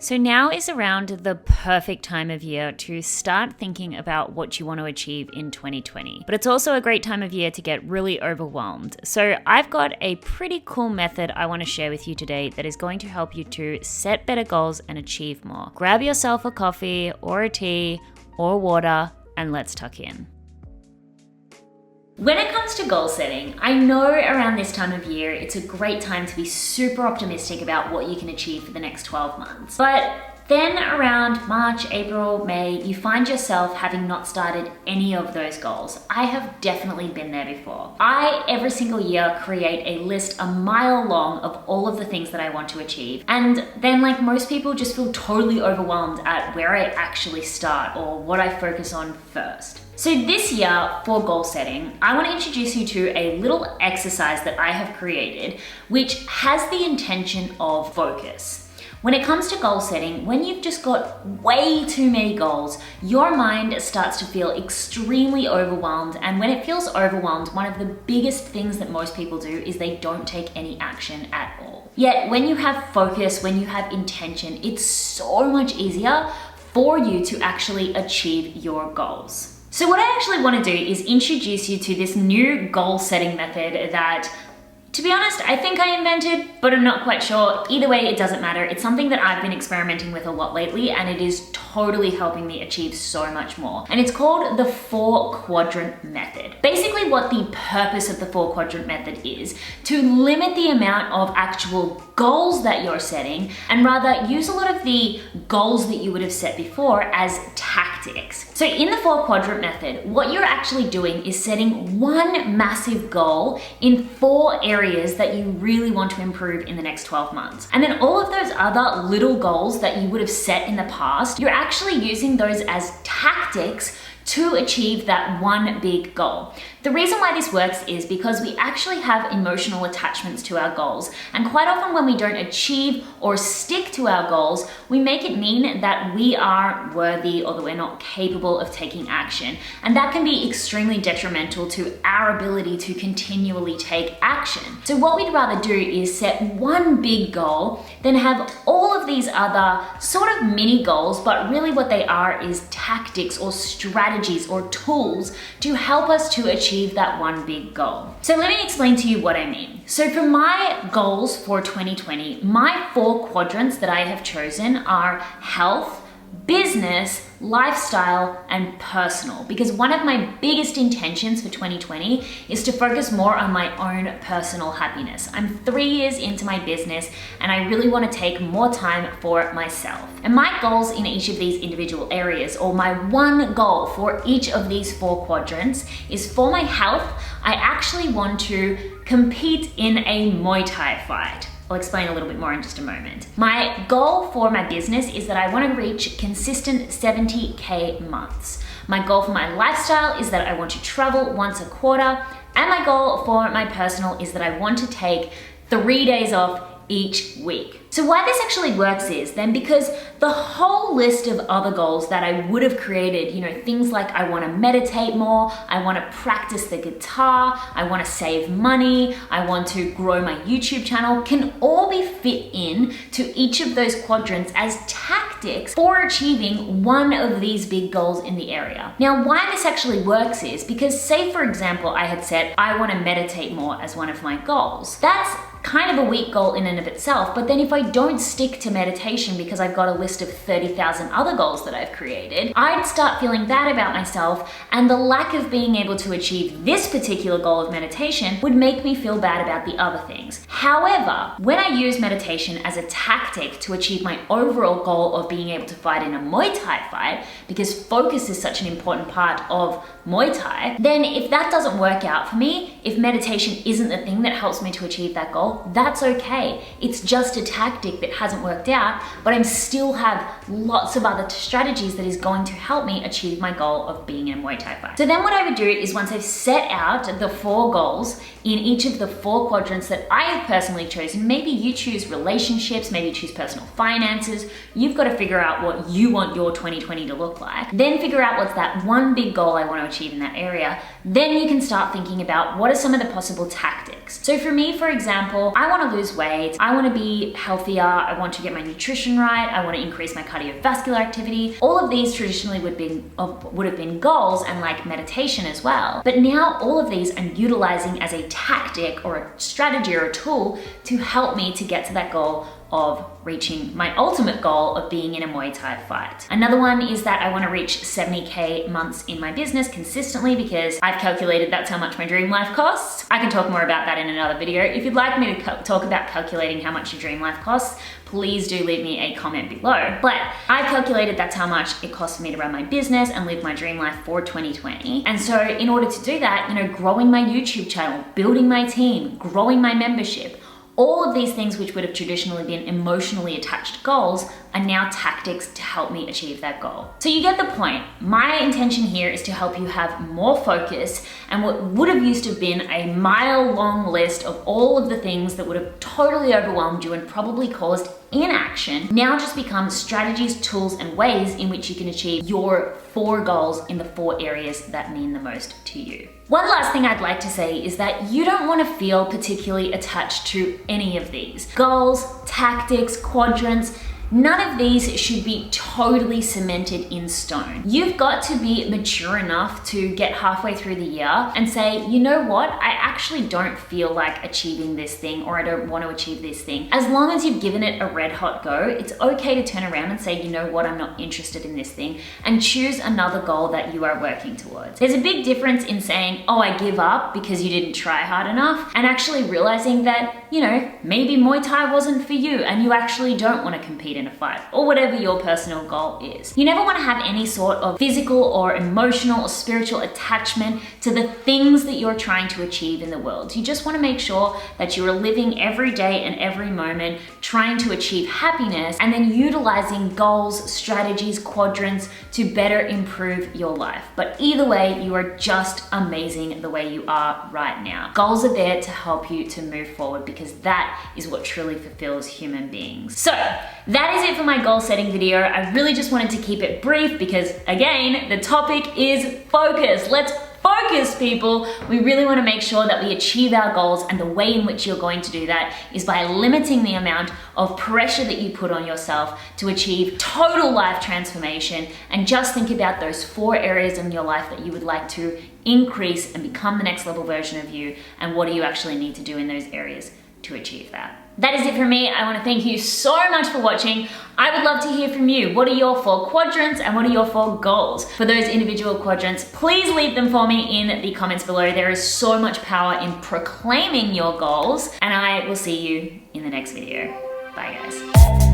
So now is around the perfect time of year to start thinking about what you want to achieve in 2020. But it's also a great time of year to get really overwhelmed. So I've got a pretty cool method I want to share with you today that is going to help you to set better goals and achieve more. Grab yourself a coffee or a tea or water and let's tuck in. When it comes to goal setting, I know around this time of year, it's a great time to be super optimistic about what you can achieve for the next 12 months. But then around March, April, May, you find yourself having not started any of those goals. I have definitely been there before. I, every single year, create a list a mile long of all of the things that I want to achieve. And then, like most people, just feel totally overwhelmed at where I actually start or what I focus on first. So this year, for goal setting, I want to introduce you to a little exercise that I have created, which has the intention of focus. When it comes to goal setting, when you've just got way too many goals, your mind starts to feel extremely overwhelmed. And when it feels overwhelmed, one of the biggest things that most people do is they don't take any action at all. Yet when you have focus, when you have intention, it's so much easier for you to actually achieve your goals. So what I actually want to do is introduce you to this new goal setting method that, to be honest, I think I invented, but I'm not quite sure. Either way, it doesn't matter. It's something that I've been experimenting with a lot lately, and it is totally helping me achieve so much more. And it's called the 4-quadrant method. Basically, what the purpose of the 4-quadrant method is to limit the amount of actual goals that you're setting and rather use a lot of the goals that you would have set before as tactics. So in the 4-quadrant method, what you're actually doing is setting one massive goal in 4 areas that you really want to improve in the next 12 months. And then all of those other little goals that you would have set in the past, you're actually using those as tactics to achieve that one big goal. The reason why this works is because we actually have emotional attachments to our goals. And quite often when we don't achieve or stick to our goals, we make it mean that we aren't worthy or that we're not capable of taking action. And that can be extremely detrimental to our ability to continually take action. So what we'd rather do is set one big goal, then have all of these other sort of mini goals, but really what they are is tactics or strategies or tools to help us to achieve that one big goal. So let me explain to you what I mean. So for my goals for 2020, my 4 quadrants that I have chosen are health, business, lifestyle, and personal, because one of my biggest intentions for 2020 is to focus more on my own personal happiness. I'm 3 years into my business and I really want to take more time for myself. And my goals in each of these individual areas, or my one goal for each of these 4 quadrants, is for my health, I actually want to compete in a Muay Thai fight. I'll explain a little bit more in just a moment. My goal for my business is that I want to reach consistent 70K months. My goal for my lifestyle is that I want to travel once a quarter. And my goal for my personal is that I want to take 3 days off each week. So why this actually works is then because the whole list of other goals that I would have created, things like I want to meditate more, I want to practice the guitar, I want to save money, I want to grow my YouTube channel, can all be fit in to each of those quadrants as tactics for achieving one of these big goals in the area. Now, why this actually works is because, say for example, I had said I want to meditate more as one of my goals. That's kind of a weak goal in and of itself, but then if I don't stick to meditation because I've got a list of 30,000 other goals that I've created, I'd start feeling bad about myself, and the lack of being able to achieve this particular goal of meditation would make me feel bad about the other things. However, when I use meditation as a tactic to achieve my overall goal of being able to fight in a Muay Thai fight, because focus is such an important part of Muay Thai, then if that doesn't work out for me, if meditation isn't the thing that helps me to achieve that goal, that's okay. It's just a tactic that hasn't worked out, but I still have lots of other strategies that is going to help me achieve my goal of being in a Muay Thai fight. So then what I would do is, once I've set out the 4 goals in each of the 4 quadrants that I have personally chosen, maybe you choose relationships, maybe you choose personal finances, you've got to figure out what you want your 2020 to look like. Then figure out what's that one big goal I want to achieve in that area. Then you can start thinking about what are some of the possible tactics. So for me, for example, I want to lose weight, I want to be healthy, healthier, I want to get my nutrition right, I want to increase my cardiovascular activity. All of these traditionally would have been goals, and like meditation as well. But now all of these I'm utilizing as a tactic or a strategy or a tool to help me to get to that goal of reaching my ultimate goal of being in a Muay Thai fight. Another one is that I want to reach 70K months in my business consistently, because I've calculated that's how much my dream life costs. I can talk more about that in another video. If you'd like me to talk about calculating how much your dream life costs, please do leave me a comment below. But I've calculated that's how much it costs for me to run my business and live my dream life for 2020. And so in order to do that, growing my YouTube channel, building my team, growing my membership, all of these things which would have traditionally been emotionally attached goals are now tactics to help me achieve that goal. So you get the point. My intention here is to help you have more focus, and what would have used to have been a mile-long list of all of the things that would have totally overwhelmed you and probably caused inaction now just becomes strategies, tools, and ways in which you can achieve your 4 goals in the 4 areas that mean the most to you. One last thing I'd like to say is that you don't want to feel particularly attached to any of these. Goals, tactics, quadrants, none of these should be totally cemented in stone. You've got to be mature enough to get halfway through the year and say, you know what, I actually don't feel like achieving this thing, or I don't want to achieve this thing. As long as you've given it a red hot go, it's okay to turn around and say, you know what, I'm not interested in this thing, and choose another goal that you are working towards. There's a big difference in saying, oh, I give up because you didn't try hard enough, and actually realizing that, maybe Muay Thai wasn't for you and you actually don't want to compete in a fight, or whatever your personal goal is. You never want to have any sort of physical or emotional or spiritual attachment to the things that you're trying to achieve in the world. You just want to make sure that you are living every day and every moment trying to achieve happiness, and then utilizing goals, strategies, quadrants to better improve your life. But either way, you are just amazing the way you are right now. Goals are there to help you to move forward, because that is what truly fulfills human beings. So that is it for my goal setting video. I really just wanted to keep it brief because, again, the topic is focus. Let's focus, people. We really want to make sure that we achieve our goals, and the way in which you're going to do that is by limiting the amount of pressure that you put on yourself to achieve total life transformation, and just think about those 4 areas in your life that you would like to increase and become the next level version of you, and what do you actually need to do in those areas to achieve that. That is it for me. I want to thank you so much for watching. I would love to hear from you. What are your 4 quadrants and what are your 4 goals? For those individual quadrants, please leave them for me in the comments below. There is so much power in proclaiming your goals, and I will see you in the next video. Bye, guys.